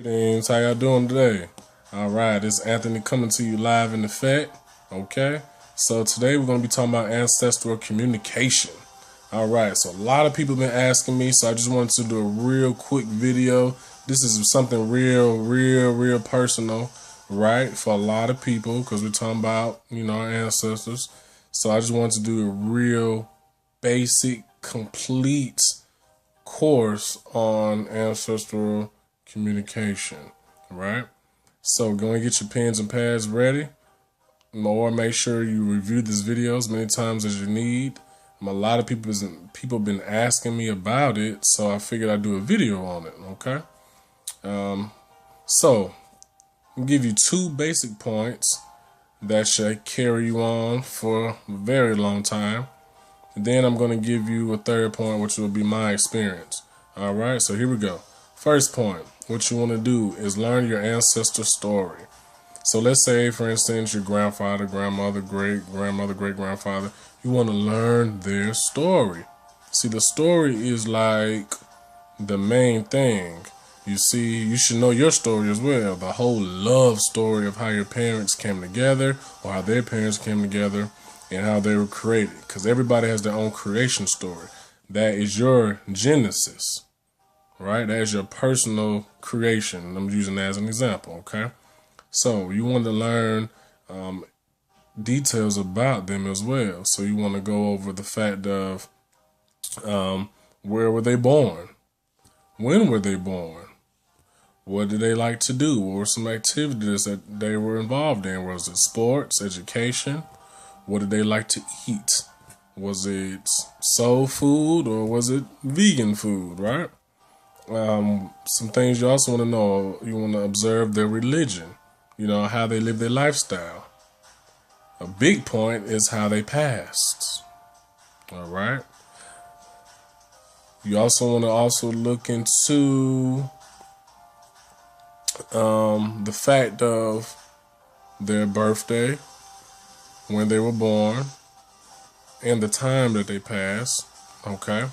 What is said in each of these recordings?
Greetings, how y'all doing today? Alright, it's Anthony coming to you live in effect. Okay, so today we're going to be talking about ancestral communication. Alright, so a lot of people have been asking me, so I just wanted to do a real quick video. This is something real personal, right, for a lot of people, because we're talking about, our ancestors. So I just wanted to do a real basic, complete course on ancestral communication, right? So go and get your pens and pads ready, or make sure you review this video as many times as you need. A lot of people have been asking me about it, so I figured I'd do a video on it. Okay, so I'll give you two basic points that should carry you on for a very long time. And then I'm going to give you a third point, which will be my experience. All right, so here we go. First point, what you want to do is learn your ancestor story. So let's say, for instance, your grandfather, grandmother, great-grandmother, great-grandfather, you want to learn their story. See, the story is like the main thing. You see, you should know your story as well. The whole love story of how your parents came together, or how their parents came together, and how they were created. Because everybody has their own creation story. That is your genesis, right? That is your personal creation. I'm using that as an example, okay? So you want to learn details about them as well. So you want to go over the fact of where were they born? When were they born? What did they like to do? What were some activities that they were involved in? Was it sports, education? What did they like to eat? Was it soul food or was it vegan food, right? Some things you also want to know, you want to observe their religion, how they live their lifestyle. A big point is how they passed, all right? You also want to look into the fact of their birthday, when they were born, and the time that they passed, okay?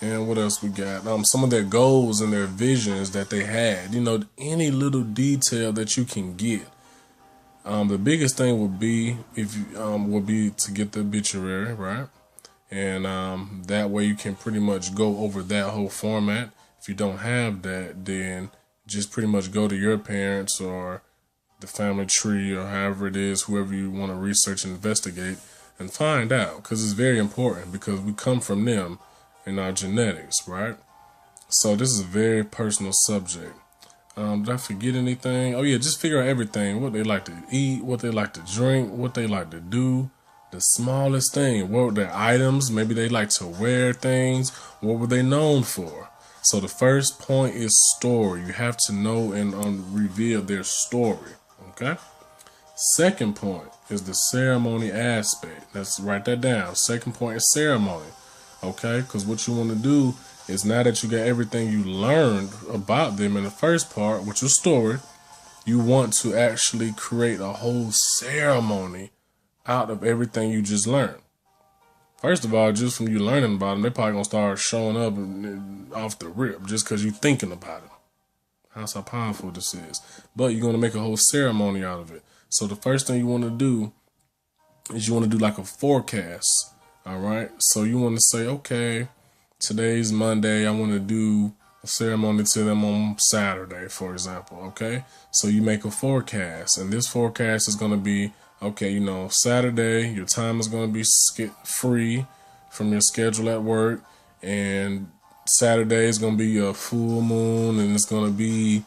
And what else we got? Some of their goals and their visions that they had. Any little detail that you can get. The biggest thing would be to get the obituary, right? And that way you can pretty much go over that whole format. If you don't have that, then just pretty much go to your parents or the family tree or however it is, whoever you want to research and investigate, and find out, because it's very important, because we come from them in our genetics, right? So this is a very personal subject. Did I forget anything? Oh yeah, just figure out everything. What they like to eat, what they like to drink, what they like to do. The smallest thing. What were their items? Maybe they like to wear things. What were they known for? So the first point is story. You have to know and reveal their story, okay? Second point is the ceremony aspect. Let's write that down. Second point is ceremony. Okay, because what you want to do is, now that you got everything you learned about them in the first part, which is story, you want to actually create a whole ceremony out of everything you just learned. First of all, just from you learning about them, they're probably going to start showing up and off the rip just because you're thinking about it. That's how powerful this is. But you're going to make a whole ceremony out of it. So the first thing you want to do is you want to do like a forecast. All right, so you want to say, okay, today's Monday. I want to do a ceremony to them on Saturday, for example. Okay, so you make a forecast, and this forecast is going to be, okay, Saturday, your time is going to be free from your schedule at work, and Saturday is going to be a full moon, and it's going to be,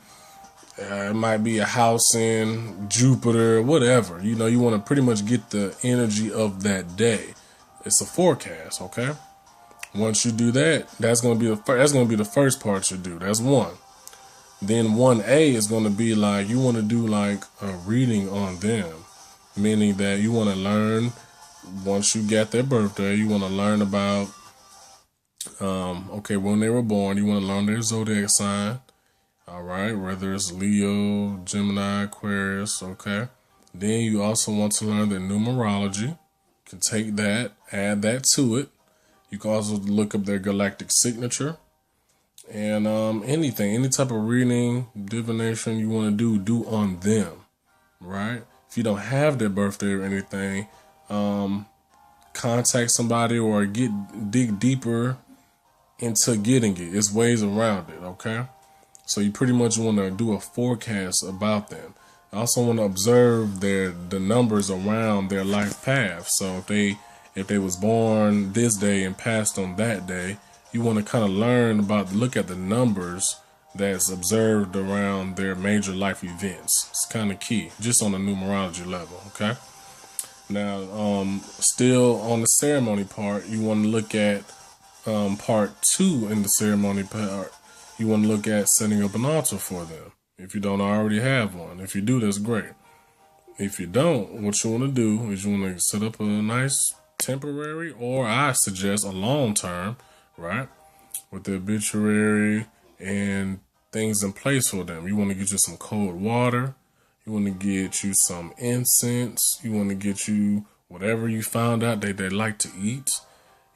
it might be a house in Jupiter, whatever. You want to pretty much get the energy of that day. It's a forecast, okay? Once you do that, that's gonna be the first part you do. That's one. Then 1A is gonna be like, you want to do like a reading on them, meaning that you want to learn, once you get their birthday, you want to learn about okay, when they were born. You want to learn their zodiac sign, all right, whether it's Leo, Gemini, Aquarius, okay. Then you also want to learn their numerology. You can take that, add that to it. You can also look up their galactic signature. And anything, any type of reading, divination you want to do on them, right? If you don't have their birthday or anything, contact somebody or dig deeper into getting it. It's ways around it, okay? So you pretty much want to do a forecast about them. I also want to observe the numbers around their life path. So if they was born this day and passed on that day, you want to kind of look at the numbers that's observed around their major life events. It's kind of key, just on the numerology level, okay? Now, still on the ceremony part, you want to look at part 2 in the ceremony part. You want to look at setting up an altar for them. If you don't already have one. If you do, that's great. If you don't, what you want to do is you want to set up a nice temporary, or I suggest a long term, right? With the obituary and things in place for them. You want to get you some cold water. You want to get you some incense. You want to get you whatever you found out they like to eat.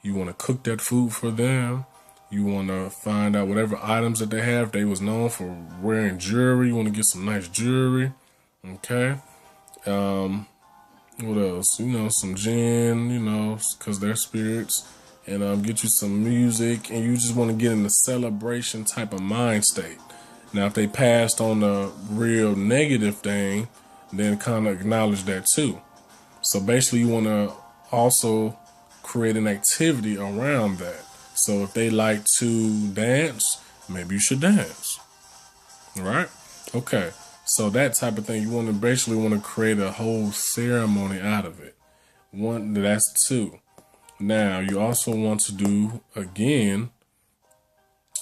You want to cook that food for them. You want to find out whatever items that they have. They was known for wearing jewelry. You want to get some nice jewelry. Okay. What else? Some gin, because they're spirits. And get you some music. And you just want to get in the celebration type of mind state. Now, if they passed on a real negative thing, then kind of acknowledge that too. So basically, you want to also create an activity around that. So if they like to dance, maybe you should dance. Right? Okay. So that type of thing, you want to create a whole ceremony out of it. That's 2. Now, you also want to do, again,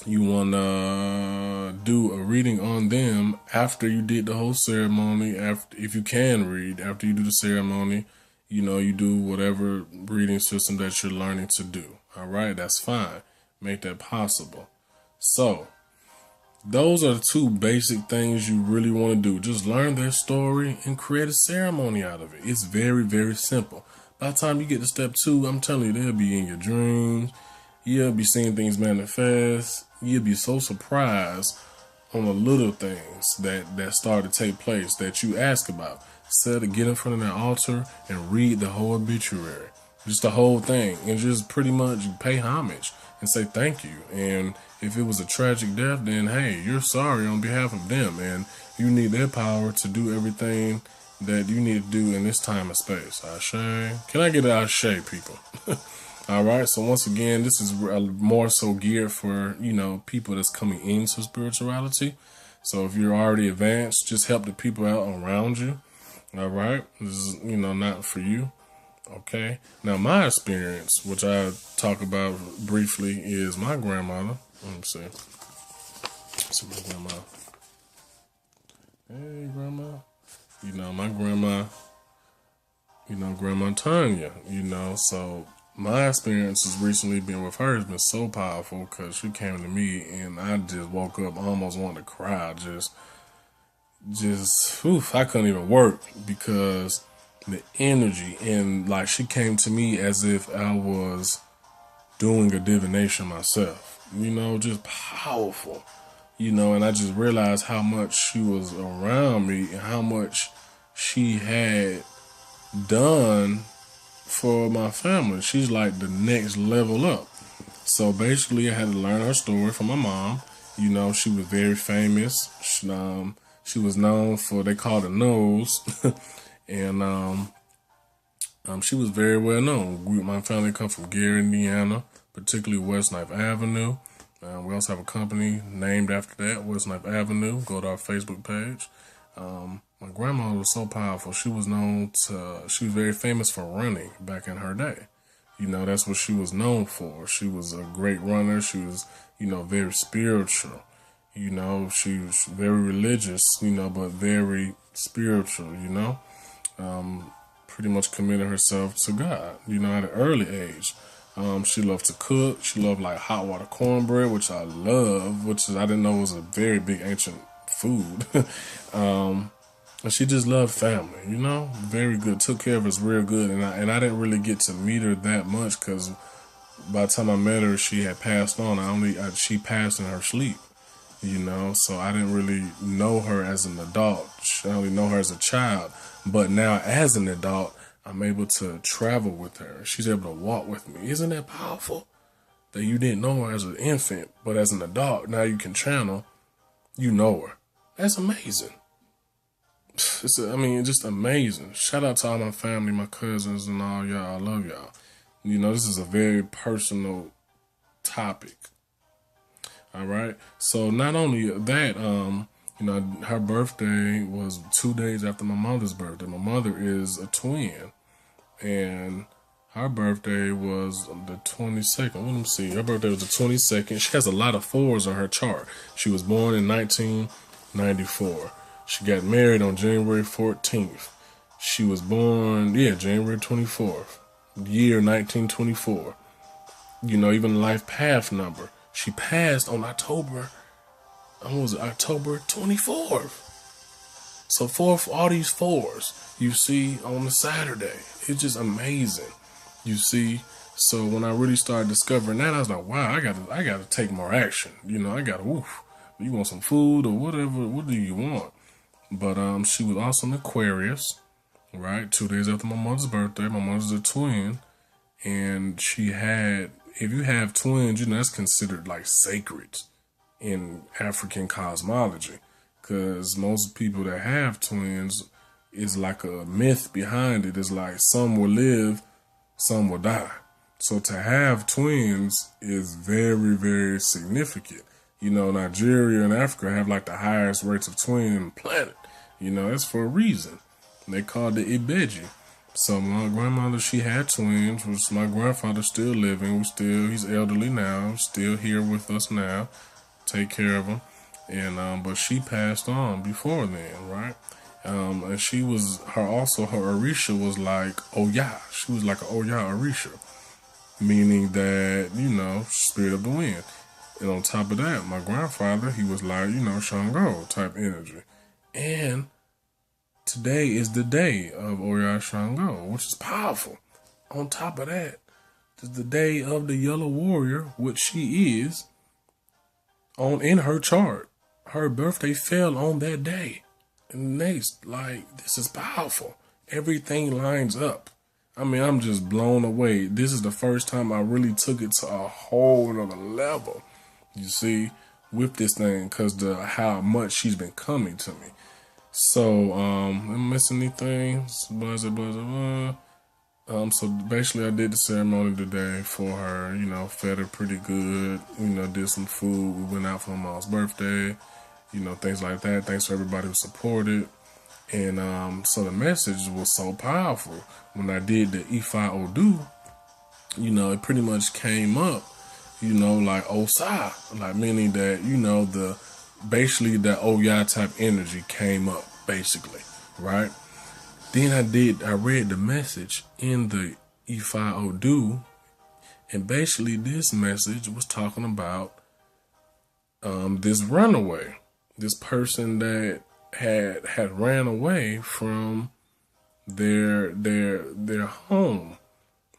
you want to do a reading on them after you did the whole ceremony. If you can read, after you do the ceremony, you do whatever reading system that you're learning to do. All right, that's fine. Make that possible. So, those are the 2 basic things you really want to do. Just learn their story and create a ceremony out of it. It's very, very simple. By the time you get to step 2, I'm telling you, they'll be in your dreams. You'll be seeing things manifest. You'll be so surprised on the little things that start to take place that you ask about. Get in front of that altar and read the whole obituary. Just the whole thing. And just pretty much pay homage and say thank you. And if it was a tragic death, then hey, you're sorry on behalf of them. And you need their power to do everything that you need to do in this time and space. Ashe. Can I get an ashe, people? All right. So once again, this is more so geared for, people that's coming into spirituality. So if you're already advanced, just help the people out around you. All right. This is, not for you. Okay. Now, my experience, which I talk about briefly, is my grandmother. Let me see. It's my grandma. Hey, grandma. My grandma, Grandma Tanya, so my experience has recently been with her has been so powerful because she came to me and I just woke up almost wanting to cry. I couldn't even work because the energy and like she came to me as if I was doing a divination myself, just powerful, and I just realized how much she was around me and how much she had done for my family. She's like the next level up. So basically I had to learn her story from my mom. She was very famous. She was known for, they called her Nose. And she was very well known. My family come from Gary, Indiana, particularly West Knife Avenue. We also have a company named after that, West Knife Avenue. Go to our Facebook page. My grandma was so powerful. She was very famous for running back in her day. That's what she was known for. She was a great runner. She was, very spiritual. She was very religious, but very spiritual, pretty much committed herself to God, at an early age. She loved to cook. She loved like hot water cornbread, which I love, I didn't know was a very big ancient food. And she just loved family, very good. Took care of us real good. And I didn't really get to meet her that much because by the time I met her, she had passed on. She passed in her sleep, so I didn't really know her as an adult. I only know her as a child. But now, as an adult, I'm able to travel with her. She's able to walk with me. Isn't that powerful? That you didn't know her as an infant, but as an adult, now you can channel, you know her. That's amazing. Just amazing. Shout out to all my family, my cousins, and all y'all. I love y'all. This is a very personal topic. All right. So not only that, her birthday was 2 days after my mother's birthday. My mother is a twin, and her birthday was the 22nd. Let me see. Her birthday was the 22nd. She has a lot of fours on her chart. She was born in 1994. She got married on January 14th. She was born, January 24th, year 1924. Even life path number. She passed on October 24th. So all these fours you see on the Saturday. It's just amazing. You see, so when I really started discovering that, I was like, wow, I gotta take more action. I gotta, you want some food or whatever, what do you want? But she was also an Aquarius, right? 2 days after my mother's birthday. My mother's a twin, and if you have twins, that's considered like sacred in African cosmology, because most people that have twins is like a myth behind it. It's like some will live, some will die. So to have twins is very, very significant. Nigeria and Africa have like the highest rates of twins on the planet. That's for a reason. They called it Ibeji. So my grandmother, she had twins, which my grandfather's still living. He's elderly now, still here with us now, take care of him. And but she passed on before then, right? And she was her Orisha was like Oya. She was like an Oya Orisha, meaning that spirit of the wind. And on top of that, my grandfather, he was like Shango type energy. And today is the day of Oya Shango, which is powerful. On top of that, it's the day of the Yellow Warrior, which she is in her chart. Her birthday fell on that day. And this is powerful. Everything lines up. I'm just blown away. This is the first time I really took it to a whole another level. You see, with this thing, because how much she's been coming to me. So, am I missing anything? So basically I did the ceremony today for her, fed her pretty good, did some food. We went out for my mom's birthday, things like that. Thanks for everybody who supported. And so the message was so powerful. When I did the Ifa Odu, it pretty much came up, like Osa, like meaning that, basically that Oya type energy came up, basically, right? Then I read the message in the Ifa Odu, and basically this message was talking about this runaway, this person that had ran away from their home,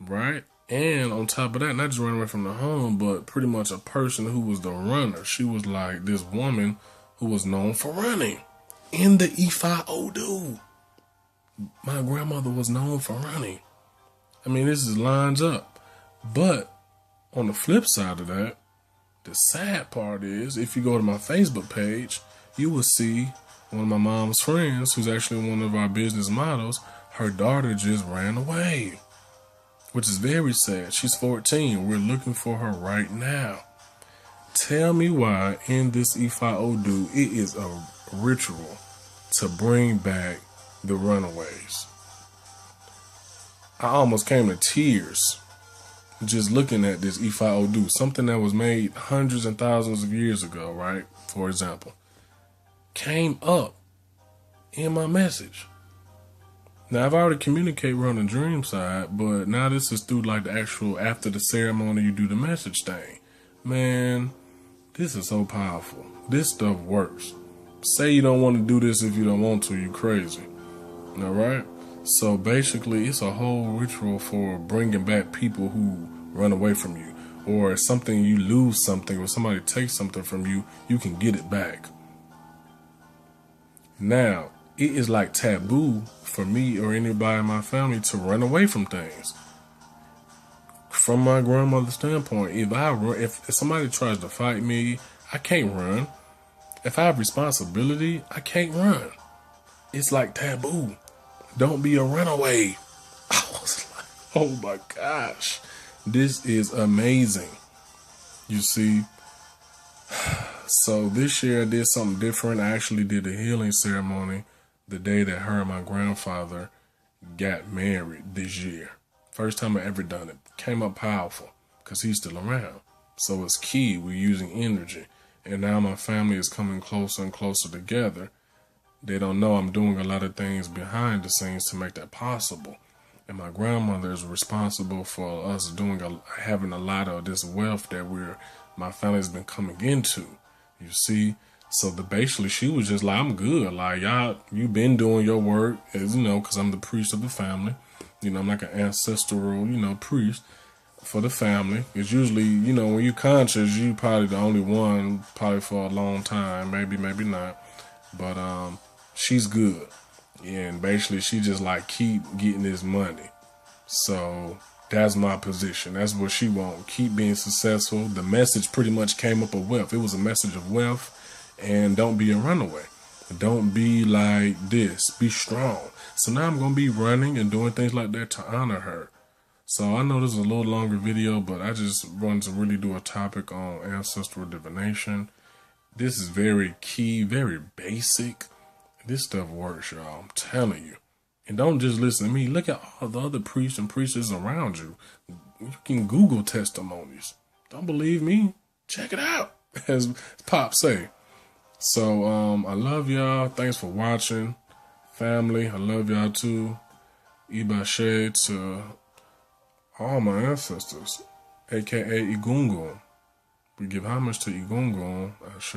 right? And on top of that, not just running away from the home, but pretty much a person who was the runner. She was like this woman who was known for running in the Ifa Odu. My grandmother was known for running. This lines up. But on the flip side of that, the sad part is, if you go to my Facebook page, you will see one of my mom's friends, who's actually one of our business models, her daughter just ran away, which is very sad. She's 14. We're looking for her right now. Tell me why in this Ifa Odu, it is a ritual to bring back the runaways. I almost came to tears just looking at this Ifa Odu, something that was made hundreds and thousands of years ago, right? For example, came up in my message. Now, I've already communicated on the dream side, but now this is through like the actual, after the ceremony, you do the message thing. Man, this is so powerful. This stuff works. Say you don't want to do this if you don't want to, you crazy. All right? So basically, it's a whole ritual for bringing back people who run away from you. or something, you lose something, or somebody takes something from you, you can get it back. Now, it is like taboo for me or anybody in my family to run away from things. From my grandmother's standpoint, if somebody tries to fight me, I can't run. If I have responsibility, I can't run. It's like taboo. Don't be a runaway. I was like, oh my gosh, this is amazing. You see, so this year I did something different. I actually did a healing ceremony the day that her and my grandfather got married this year. First time I ever done it. Came up powerful because he's still around. So it's key. We're using energy. And now my family is coming closer and closer together. They don't know I'm doing a lot of things behind the scenes to make that possible. And my grandmother is responsible for us having a lot of this wealth that my family's been coming into. You see? So basically she was just like, I'm good. Like, y'all, you been doing your work, as you know, because I'm the priest of the family. You know, I'm like an ancestral, priest for the family. It's usually, when you're conscious, you probably the only one, probably for a long time, maybe not. But she's good. And basically she just like keep getting this money. So that's my position. That's what she wants. Keep being successful. The message pretty much came up of wealth. It was a message of wealth, and don't be a runaway. Don't be like this. Be strong. So now I'm going to be running and doing things like that to honor her. So I know this is a little longer video, but I just wanted to really do a topic on ancestral divination. This is very key, very basic. This stuff works, y'all. I'm telling you. And don't just listen to me. Look at all the other priests and priestesses around you. You can Google testimonies. Don't believe me? Check it out, as Pop say. So I love y'all. Thanks for watching. Family, I love y'all too. Ibashe to all my ancestors, aka Igungun. We give homage to Igungun. Ashe.